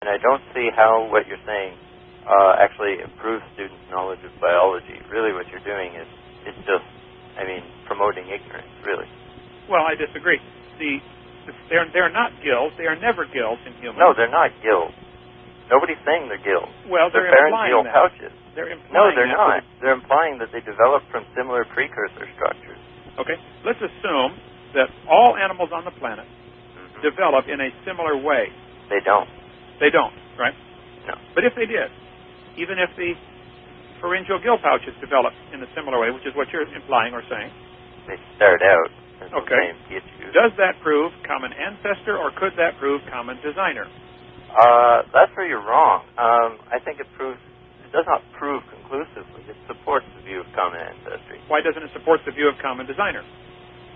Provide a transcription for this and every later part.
And I don't see how what you're saying actually improves students' knowledge of biology. Really what you're doing is it's just, promoting ignorance, really. Well, I disagree. They're not gills. They are never gills in humans. No, they're not gills. Nobody's saying they're gills. Well, they're pharyngeal implying pouches. They're implying No, they're that. not. They're implying that they developed from similar precursor structures. Okay, let's assume that all animals on the planet develop in a similar way. They don't. They don't, right? No. But if they did, even if the pharyngeal gill pouches developed in a similar way, which is what you're implying or saying. They start out as the Okay. same tissues. Does that prove common ancestor, or could that prove common designer? That's where you're wrong. I think it does not prove conclusively. It supports the view of common ancestry. Why doesn't it support the view of common designer?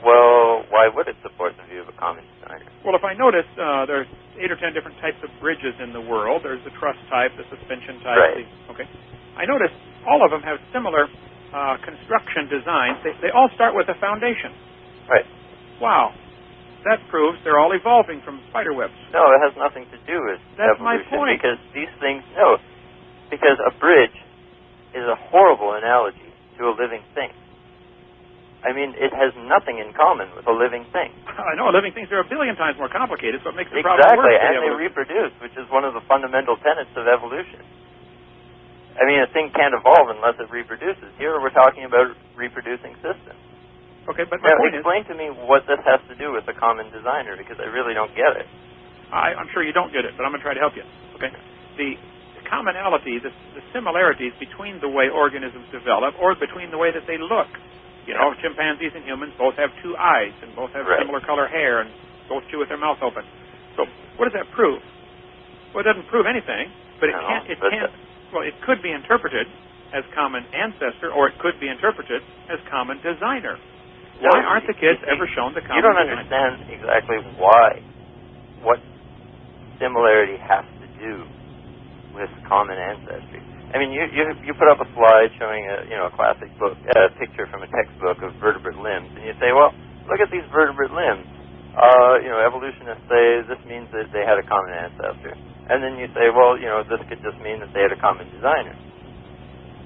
Well, why would it support the view of a common designer? Well, if I notice, there's 8 or 10 different types of bridges in the world. There's the truss type, the suspension type. Right. Okay. I notice all of them have similar construction designs. They all start with a foundation. Right. Wow. That proves they're all evolving from spider webs. No, it has nothing to do with That's evolution. my point. Because these things, because a bridge is a horrible analogy to a living thing. It has nothing in common with a living thing. I know living things are a billion times more complicated, so it makes the problem worse. Exactly, and they reproduce, which is one of the fundamental tenets of evolution. A thing can't evolve unless it reproduces. Here we're talking about reproducing systems. Okay, but my point explain to me what this has to do with the common designer, because I really don't get it. I'm sure you don't get it, but I'm going to try to help you. Okay, the commonality, the similarities between the way organisms develop, or between the way that they look. Chimpanzees and humans both have 2 eyes and both have similar color hair and both chew with their mouth open. So what does that prove? Well, it doesn't prove anything, but it could be interpreted as common ancestor, or it could be interpreted as common designer. Why aren't the kids ever shown the common designer? You don't understand exactly what similarity has to do with common ancestry. You put up a slide showing a classic book, a picture from a textbook of vertebrate limbs, and you say, well, look at these vertebrate limbs. Evolutionists say this means that they had a common ancestor. And then you say, well, this could just mean that they had a common designer.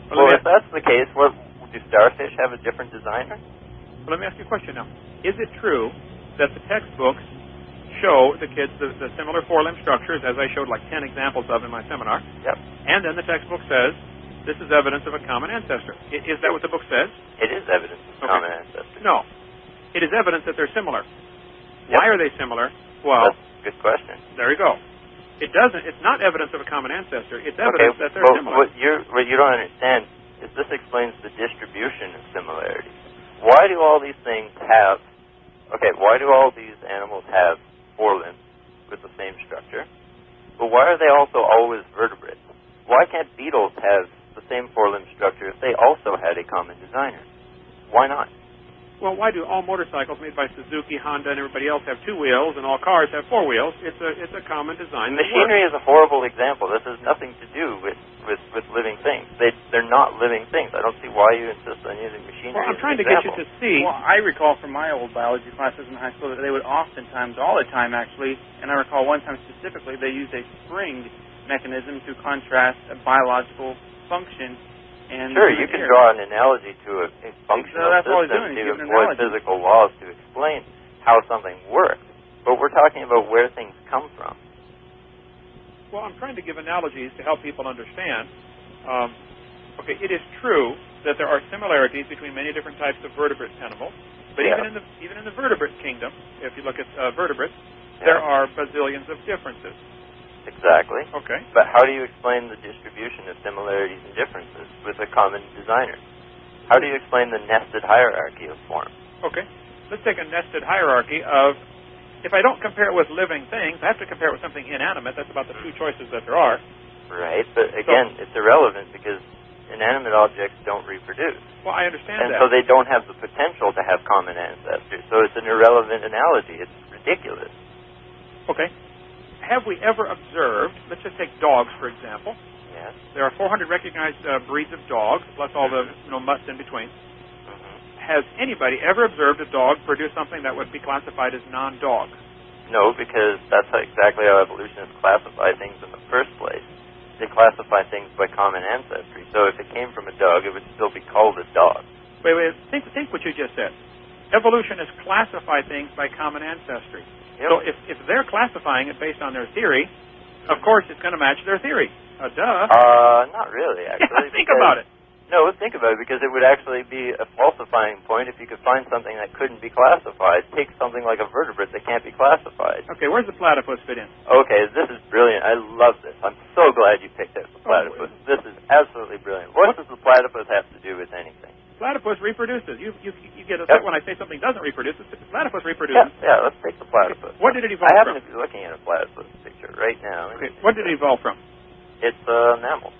Well, if that's the case, do starfish have a different designer? Well, let me ask you a question now. Is it true that the textbooks show the kids the similar 4-limb structures, as I showed like 10 examples of in my seminar? Yep. And then the textbook says, this is evidence of a common ancestor. Is that what the book says? It is evidence of common ancestor. No. It is evidence that they're similar. Yep. Why are they similar? Well, that's a good question. There you go. It's not evidence of a common ancestor. It's evidence that they're similar. What you don't understand is this explains the distribution of similarities. Why do all these things why do all these animals have 4 limbs with the same structure? But why are they also always vertebrates? Why can't beetles have the same 4-limb structure if they also had a common designer? Why not? Well, why do all motorcycles made by Suzuki, Honda, and everybody else have 2 wheels, and all cars have 4 wheels? It's a common design. Machinery is a horrible example. This has nothing to do with living things. They're not living things. I don't see why you insist on using machinery. Well, I'm trying to get you to see. Well, I recall from my old biology classes in high school that they would oftentimes, all the time actually, and I recall one time specifically, they used a spring mechanism to contrast a biological function. And sure, you can draw an analogy to a functional system to employ physical laws to explain how something works. But we're talking about where things come from. Well, I'm trying to give analogies to help people understand. It is true that there are similarities between many different types of vertebrate animals. But even in the vertebrate kingdom, if you look at vertebrates, there are bazillions of differences. Exactly. Okay. But how do you explain the distribution of similarities and differences with a common designer? How do you explain the nested hierarchy of form? Okay. Let's take a nested hierarchy of, if I don't compare it with living things, I have to compare it with something inanimate. That's about the 2 choices that there are. Right, but again, it's irrelevant because inanimate objects don't reproduce. Well, I understand that. And so they don't have the potential to have common ancestors. So it's an irrelevant analogy. It's ridiculous. Okay. Have we ever observed, let's just take dogs, for example. Yes. There are 400 recognized breeds of dogs, plus all the mutts in between. Mm-hmm. Has anybody ever observed a dog produce something that would be classified as non-dog? No, because that's exactly how evolutionists classify things in the first place. They classify things by common ancestry. So if it came from a dog, it would still be called a dog. Wait. Think what you just said. Evolutionists classify things by common ancestry. Yep. So if they're classifying it based on their theory, of course it's going to match their theory. Duh. Not really, actually. Think about it. No, think about it, because it would actually be a falsifying point if you could find something that couldn't be classified. Take something like a vertebrate that can't be classified. Okay, where's the platypus fit in? Okay, this is brilliant. I love this. I'm so glad you picked out the platypus. This is absolutely brilliant. What does the platypus have to do with anything? Platypus reproduces. You get upset when I say something doesn't reproduce. The platypus reproduces. Yeah, let's take the platypus. What did it evolve from? I happen to be looking at a platypus picture right now. Okay, what did it evolve from? It's a mammal.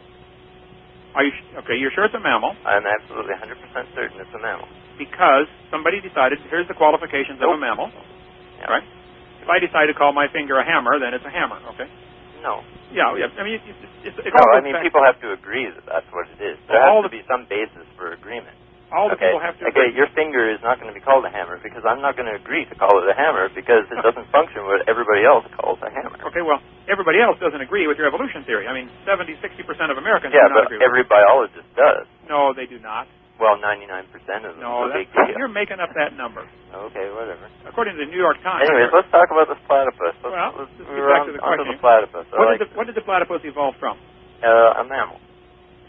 Are you okay? You're sure it's a mammal? I'm absolutely 100% certain it's a mammal. Because somebody decided, here's the qualifications of a mammal, Yeah. right? If I decide to call my finger a hammer, then it's a hammer, okay? No. Yeah. I mean, people have to agree that that's what it is. There has to be some basis for agreement. All the people have to agree. Okay, your finger is not going to be called a hammer because I'm not going to agree to call it a hammer because it doesn't function what everybody else calls a hammer. Okay, well, everybody else doesn't agree with your evolution theory. I mean, 70-60% of Americans do not agree with it. Every biologist does. No, they do not. Well, 99% of them. No, big deal. You're making up that number. Okay, whatever. According to the New York Times. Anyways, let's talk about this platypus. Let's get back to the question. The platypus. What did the platypus evolve from? A mammal.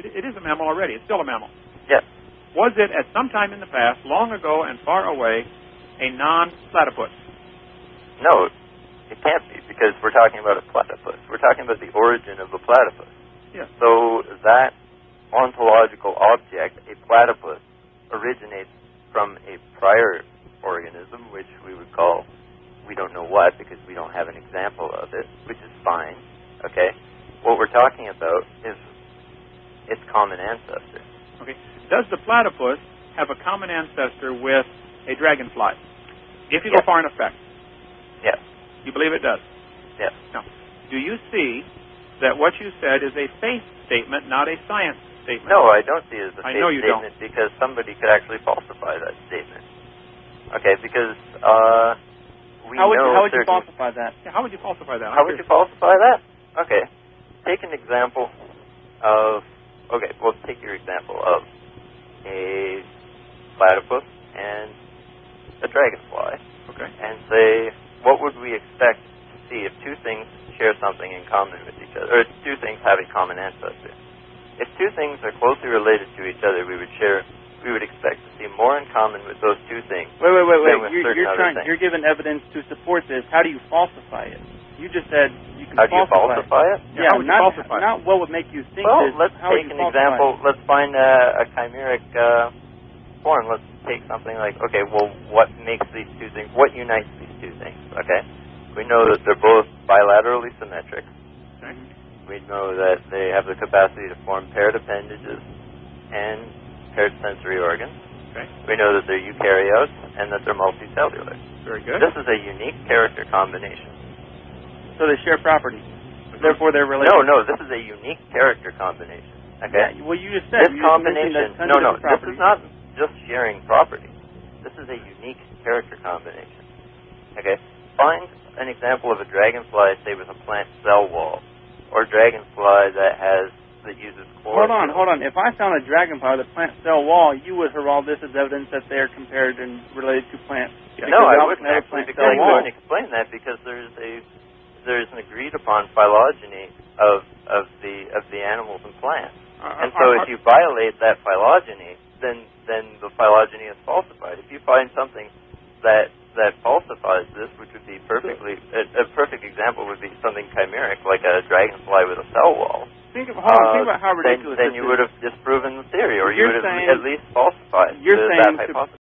It is a mammal already. It's still a mammal. Yes. Was it, at some time in the past, long ago and far away, a non-platypus? No, it can't be, because we're talking about a platypus. We're talking about the origin of a platypus. Yes. So that ontological object, a platypus, originates from a prior organism, which we would call, we don't know what, because we don't have an example of it, which is fine, okay? What we're talking about is its common ancestor. Okay. Does the platypus have a common ancestor with a dragonfly? If you go far enough back. Yes. You believe it does? Yes. Now, do you see that what you said is a faith statement, not a science statement? No, I don't see it as a faith statement don't. because somebody could actually falsify that statement. Okay, because How would you falsify that? Yeah, how would you falsify that? How would you falsify that? Okay. Take an example of... Okay, well, take your example of a platypus and a dragonfly. Okay. And say, what would we expect to see if two things share something in common with each other, or if two things have a common ancestor? If two things are closely related to each other, we would expect to see more in common with those two things. Wait. Than with certain other things. You're giving evidence to support this. How do you falsify it? You just said you can How do you falsify it? Yeah, how would you falsify not what would make you think well, this. let's How take an example. Let's find a chimeric form. Let's take something like, okay, well, what makes these two things, what unites these two things, okay? We know that they're both bilaterally symmetric. Okay. We know that they have the capacity to form paired appendages and paired sensory organs. Okay. We know that they're eukaryotes and that they're multicellular. Very good. This is a unique character combination. So they share properties. Therefore, they're related. No, this is a unique character combination. Okay. Yeah, well, you just said this combination. No, this is not just sharing properties. This is a unique character combination. Okay. Find an example of a dragonfly, say, with a plant cell wall, or a dragonfly that uses chlorophyll. Hold on. If I found a dragonfly with a plant cell wall, you would herald this as evidence that they're compared and related to plants. Yeah, no, I wouldn't actually, because I wouldn't explain that because there's an agreed upon phylogeny of the animals and plants. And so if you violate that phylogeny, then the phylogeny is falsified. If you find something that falsifies this, which would be a perfect example would be something chimeric, like a dragonfly with a cell wall. Think about how ridiculous then you would have disproven the theory, or you would have at least falsified that hypothesis.